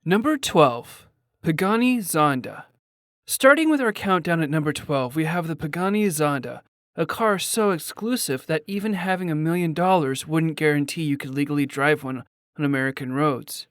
Number 12. Pagani Zonda. Starting with our countdown at number 12, we have the Pagani Zonda, a car so exclusive that even having $1 million wouldn't guarantee you could legally drive one on American roads.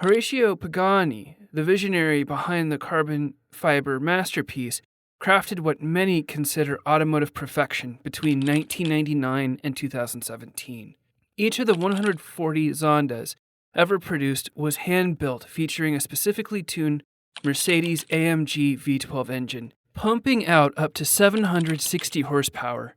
Horacio Pagani, the visionary behind the carbon fiber masterpiece, crafted what many consider automotive perfection between 1999 and 2017. Each of the 140 Zondas ever produced was hand-built, featuring a specifically tuned Mercedes-AMG V12 engine, pumping out up to 760 horsepower.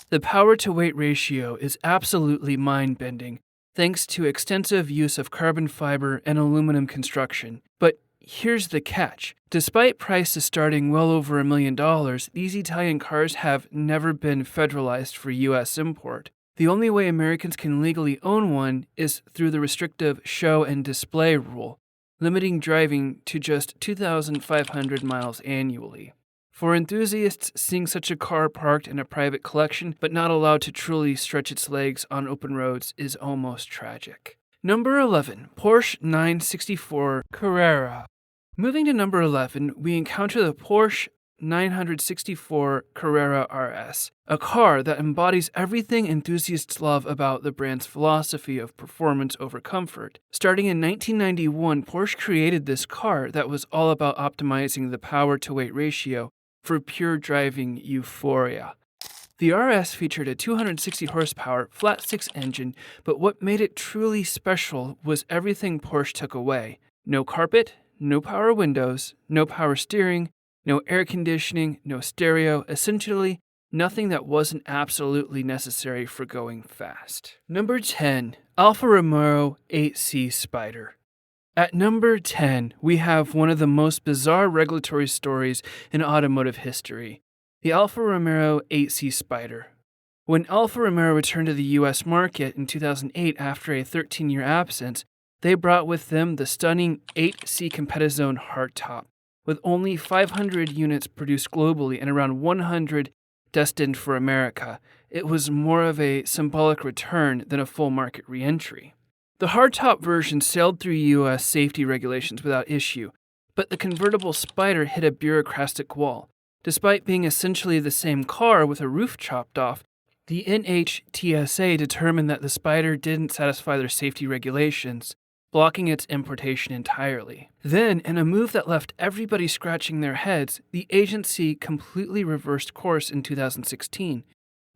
The power-to-weight ratio is absolutely mind-bending, thanks to extensive use of carbon fiber and aluminum construction. But here's the catch. Despite prices starting well over $1 million, these Italian cars have never been federalized for U.S. import. The only way Americans can legally own one is through the restrictive show and display rule, limiting driving to just 2,500 miles annually. For enthusiasts, seeing such a car parked in a private collection but not allowed to truly stretch its legs on open roads is almost tragic. Number 11. Porsche 964 Carrera. Moving to number 11, we encounter the Porsche 964 Carrera RS, a car that embodies everything enthusiasts love about the brand's philosophy of performance over comfort. Starting in 1991, Porsche created this car that was all about optimizing the power-to-weight ratio for pure driving euphoria. The RS featured a 260 horsepower flat-six engine, but what made it truly special was everything Porsche took away. No carpet, no power windows, no power steering, no air conditioning, no stereo, essentially nothing that wasn't absolutely necessary for going fast. Number 10. Alfa Romeo 8C Spider. At number 10, we have one of the most bizarre regulatory stories in automotive history, the Alfa Romeo 8C Spider. When Alfa Romeo returned to the U.S. market in 2008 after a 13-year absence, they brought with them the stunning 8C Competizone hardtop, with only 500 units produced globally and around 100 destined for America. It was more of a symbolic return than a full market re-entry. The hardtop version sailed through U.S. safety regulations without issue, but the convertible Spider hit a bureaucratic wall. Despite being essentially the same car with a roof chopped off, the NHTSA determined that the Spider didn't satisfy their safety regulations, blocking its importation entirely. Then, in a move that left everybody scratching their heads, the agency completely reversed course in 2016,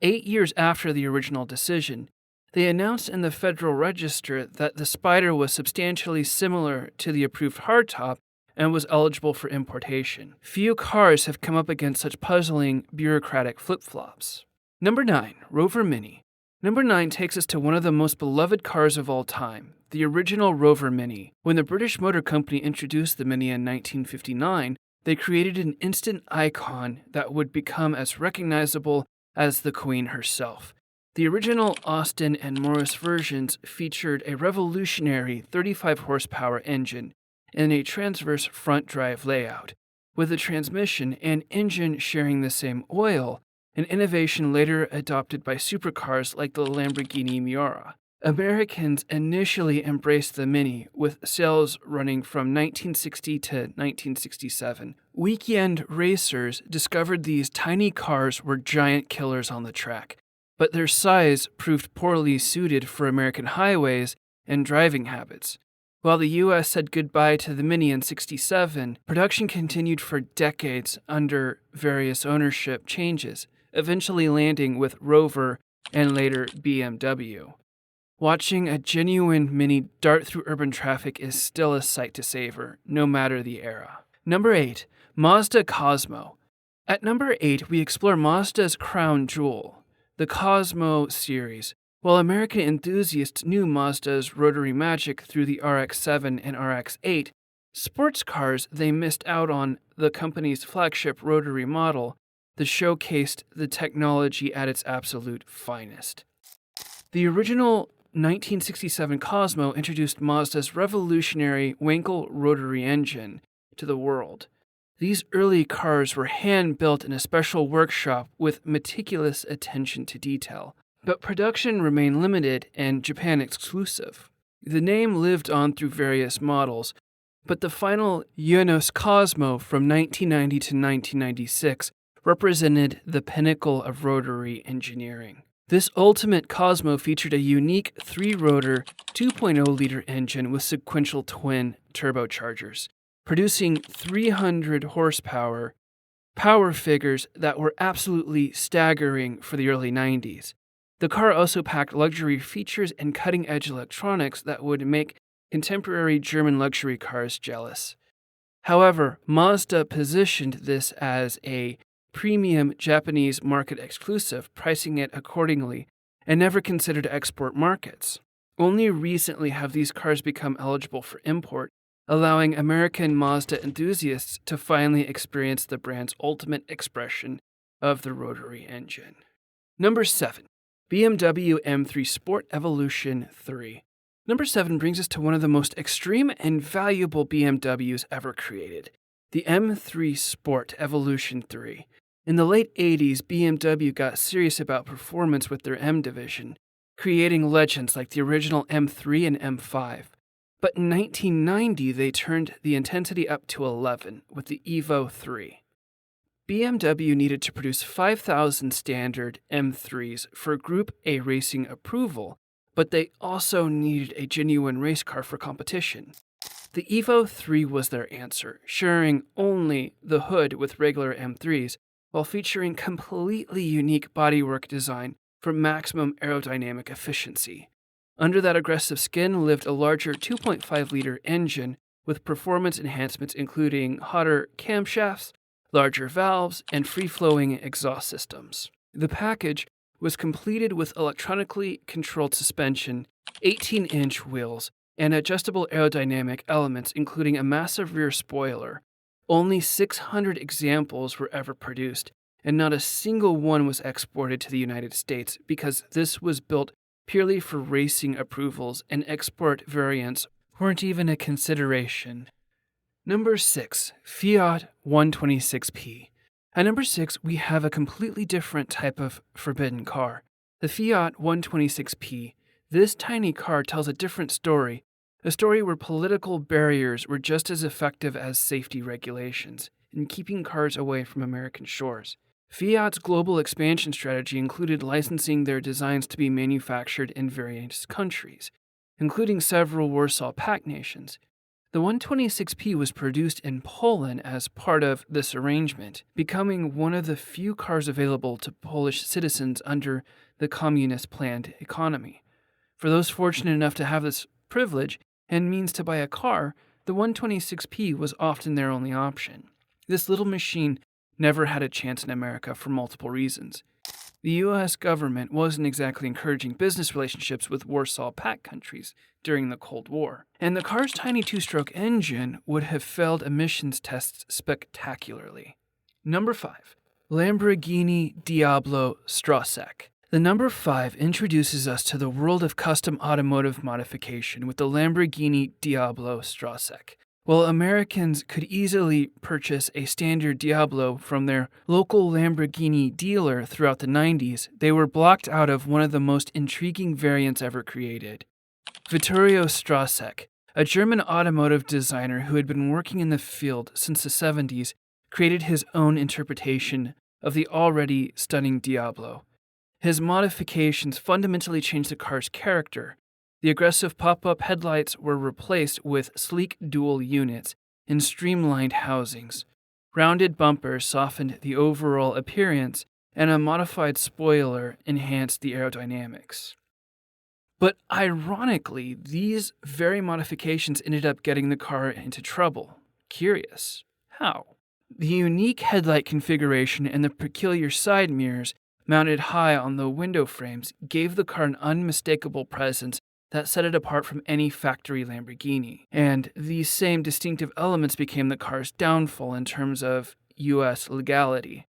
8 years after the original decision. They announced in the Federal Register that the Spider was substantially similar to the approved hardtop and was eligible for importation. Few cars have come up against such puzzling, bureaucratic flip-flops. Number 9. Rover Mini. Number 9 takes us to one of the most beloved cars of all time, the original Rover Mini. When the British Motor Company introduced the Mini in 1959, they created an instant icon that would become as recognizable as the Queen herself. The original Austin and Morris versions featured a revolutionary 35 horsepower engine and a transverse front drive layout, with the transmission and engine sharing the same oil, an innovation later adopted by supercars like the Lamborghini Miura. Americans initially embraced the Mini, with sales running from 1960 to 1967. Weekend racers discovered these tiny cars were giant killers on the track, but their size proved poorly suited for American highways and driving habits. While the U.S. said goodbye to the Mini in '67, production continued for decades under various ownership changes, eventually landing with Rover and later BMW. Watching a genuine Mini dart through urban traffic is still a sight to savor, no matter the era. Number 8. Mazda Cosmo. At number 8, we explore Mazda's crown jewel, the Cosmo series. While American enthusiasts knew Mazda's rotary magic through the RX-7 and RX-8, sports cars they missed out on the company's flagship rotary model that showcased the technology at its absolute finest. The original 1967 Cosmo introduced Mazda's revolutionary Wankel rotary engine to the world. These early cars were hand-built in a special workshop with meticulous attention to detail, but production remained limited and Japan exclusive. The name lived on through various models, But the final Cosmo from 1990 to 1996 represented the pinnacle of rotary engineering. This ultimate Cosmo featured a unique 3-rotor 2.0-liter engine with sequential twin turbochargers, producing 300 horsepower power figures that were absolutely staggering for the early 90s. The car also packed luxury features and cutting-edge electronics that would make contemporary German luxury cars jealous. However, Mazda positioned this as a premium Japanese market exclusive, pricing it accordingly, and never considered export markets. Only recently have these cars become eligible for import, allowing American Mazda enthusiasts to finally experience the brand's ultimate expression of the rotary engine. Number 7. BMW M3 Sport Evolution 3. Number 7 brings us to one of the most extreme and valuable BMWs ever created, the M3 Sport Evolution 3. In the late 80s, BMW got serious about performance with their M division, creating legends like the original M3 and M5. But in 1990, they turned the intensity up to 11 with the Evo 3. BMW needed to produce 5,000 standard M3s for Group A racing approval, but they also needed a genuine race car for competition. The Evo 3 was their answer, sharing only the hood with regular M3s, while featuring completely unique bodywork design for maximum aerodynamic efficiency. Under that aggressive skin lived a larger 2.5-liter engine with performance enhancements including hotter camshafts, larger valves, and free-flowing exhaust systems. The package was completed with electronically controlled suspension, 18-inch wheels, and adjustable aerodynamic elements including a massive rear spoiler. Only 600 examples were ever produced, and not a single one was exported to the United States because this was built purely for racing approvals, and export variants weren't even a consideration. Number 6. Fiat 126P. At number 6, we have a completely different type of forbidden car. The Fiat 126P. This tiny car tells a different story, a story where political barriers were just as effective as safety regulations in keeping cars away from American shores. Fiat's global expansion strategy included licensing their designs to be manufactured in various countries, including several Warsaw Pact nations. The 126P was produced in Poland as part of this arrangement, becoming one of the few cars available to Polish citizens under the communist-planned economy. For those fortunate enough to have this privilege and means to buy a car, the 126P was often their only option. This little machine never had a chance in America for multiple reasons. The U.S. government wasn't exactly encouraging business relationships with Warsaw Pact countries during the Cold War, and the car's tiny two-stroke engine would have failed emissions tests spectacularly. Number 5. Lamborghini Diablo Strosek. The number 5 introduces us to the world of custom automotive modification with the Lamborghini Diablo Strosek. While Americans could easily purchase a standard Diablo from their local Lamborghini dealer throughout the 90s, they were blocked out of one of the most intriguing variants ever created. Vittorio Strosek, a German automotive designer who had been working in the field since the 70s, created his own interpretation of the already stunning Diablo. His modifications fundamentally changed the car's character. The aggressive pop-up headlights were replaced with sleek dual units and streamlined housings. Rounded bumpers softened the overall appearance, and a modified spoiler enhanced the aerodynamics. But ironically, these very modifications ended up getting the car into trouble. Curious. How? The unique headlight configuration and the peculiar side mirrors mounted high on the window frames gave the car an unmistakable presence that set it apart from any factory Lamborghini. And these same distinctive elements became the car's downfall in terms of U.S. legality.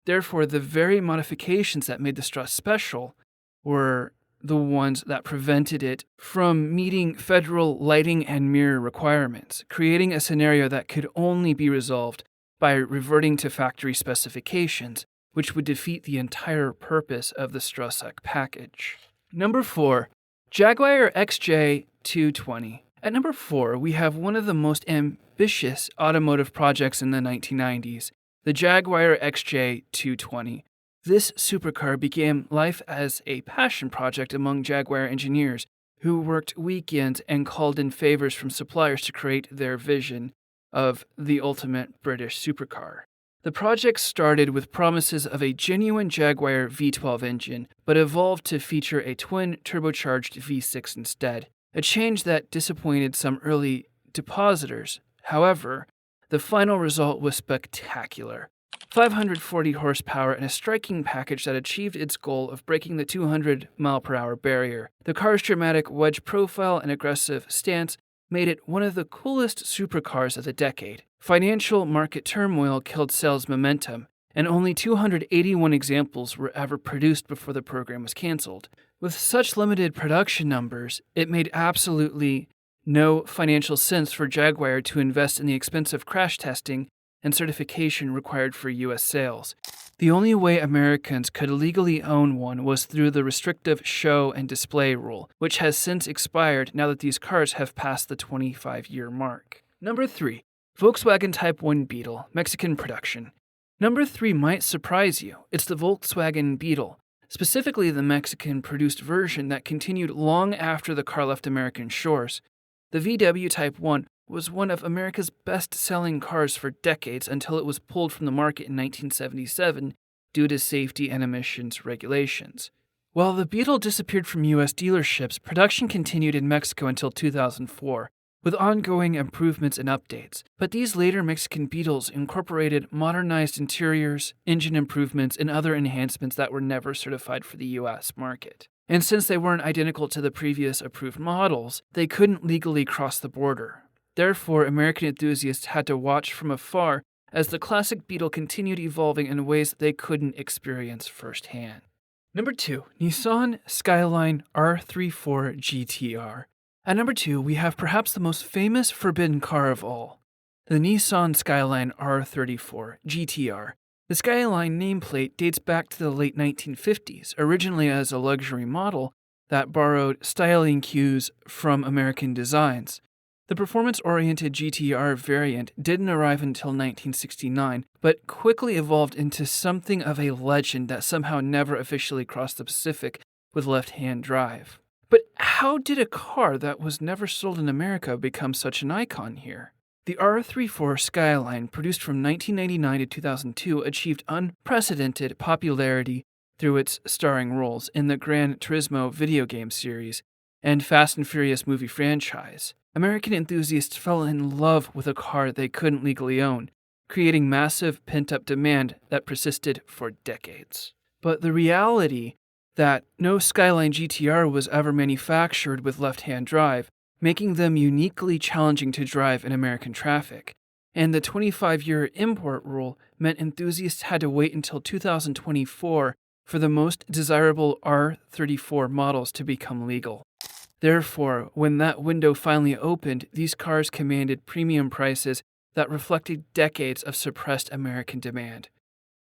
Therefore, the very modifications that made the Stros special were the ones that prevented it from meeting federal lighting and mirror requirements, creating a scenario that could only be resolved by reverting to factory specifications, which would defeat the entire purpose of the Strosek package. Number 4. Jaguar XJ220. At number 4, we have one of the most ambitious automotive projects in the 1990s, the Jaguar XJ220. This supercar began life as a passion project among Jaguar engineers who worked weekends and called in favors from suppliers to create their vision of the ultimate British supercar. The project started with promises of a genuine Jaguar V12 engine, but evolved to feature a twin turbocharged V6 instead, a change that disappointed some early depositors. However, the final result was spectacular. 540 horsepower and a striking package that achieved its goal of breaking the 200 mph barrier. The car's dramatic wedge profile and aggressive stance made it one of the coolest supercars of the decade. Financial market turmoil killed sales momentum, and only 281 examples were ever produced before the program was canceled. With such limited production numbers, it made absolutely no financial sense for Jaguar to invest in the expensive crash testing and certification required for U.S. sales. The only way Americans could legally own one was through the restrictive show and display rule, which has since expired now that these cars have passed the 25-year mark. Number 3. Volkswagen Type 1 Beetle, Mexican production. Number 3 might surprise you. It's the Volkswagen Beetle, specifically the Mexican-produced version that continued long after the car left American shores. The VW Type 1 was one of America's best-selling cars for decades until it was pulled from the market in 1977 due to safety and emissions regulations. While the Beetle disappeared from U.S. dealerships, production continued in Mexico until 2004, with ongoing improvements and updates. But these later Mexican Beetles incorporated modernized interiors, engine improvements, and other enhancements that were never certified for the U.S. market. And since they weren't identical to the previous approved models, they couldn't legally cross the border. Therefore, American enthusiasts had to watch from afar as the classic Beetle continued evolving in ways they couldn't experience firsthand. Number 2. Nissan Skyline R34 GT-R. At number 2, we have perhaps the most famous forbidden car of all, the Nissan Skyline R34 GT-R. The Skyline nameplate dates back to the late 1950s, originally as a luxury model that borrowed styling cues from American designs. The performance-oriented GT-R variant didn't arrive until 1969, but quickly evolved into something of a legend that somehow never officially crossed the Pacific with left-hand drive. But how did a car that was never sold in America become such an icon here? The R34 Skyline, produced from 1999 to 2002, achieved unprecedented popularity through its starring roles in the Gran Turismo video game series and Fast and Furious movie franchise. American enthusiasts fell in love with a car they couldn't legally own, creating massive pent-up demand that persisted for decades. But the reality that no Skyline GT-R was ever manufactured with left-hand drive, making them uniquely challenging to drive in American traffic. And the 25-year import rule meant enthusiasts had to wait until 2024 for the most desirable R34 models to become legal. Therefore, when that window finally opened, these cars commanded premium prices that reflected decades of suppressed American demand.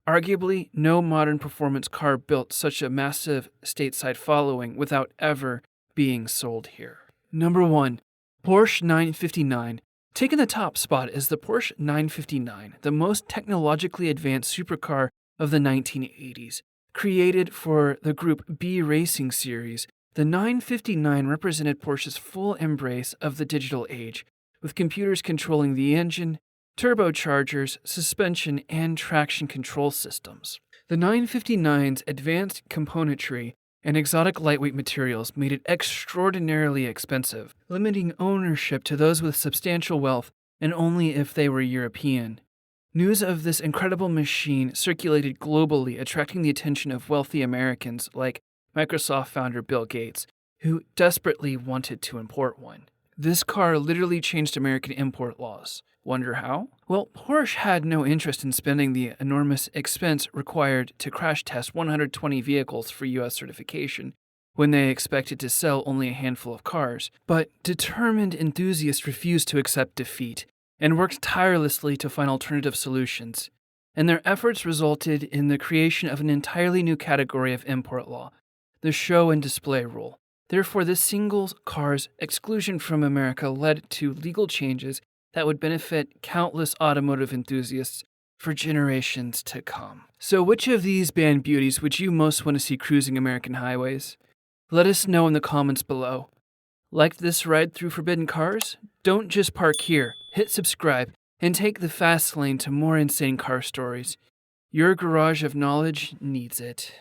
Arguably, no modern performance car built such a massive stateside following without ever being sold here. Number 1. Porsche 959. Taking the top spot is the Porsche 959, the most technologically advanced supercar of the 1980s. Created for the Group B racing series, the 959 represented Porsche's full embrace of the digital age, with computers controlling the engine, turbochargers, suspension, and traction control systems. The 959's advanced componentry and exotic lightweight materials made it extraordinarily expensive, limiting ownership to those with substantial wealth and only if they were European. News of this incredible machine circulated globally, attracting the attention of wealthy Americans like Microsoft founder Bill Gates, who desperately wanted to import one. This car literally changed American import laws. Wonder how? Well, Porsche had no interest in spending the enormous expense required to crash test 120 vehicles for U.S. certification, when they expected to sell only a handful of cars. But determined enthusiasts refused to accept defeat and worked tirelessly to find alternative solutions. And their efforts resulted in the creation of an entirely new category of import law, the show and display rule. Therefore, this single car's exclusion from America led to legal changes that would benefit countless automotive enthusiasts for generations to come. So which of these banned beauties would you most want to see cruising American highways? Let us know in the comments below. Like this ride through forbidden cars? Don't just park here, hit subscribe, and take the fast lane to more insane car stories. Your garage of knowledge needs it.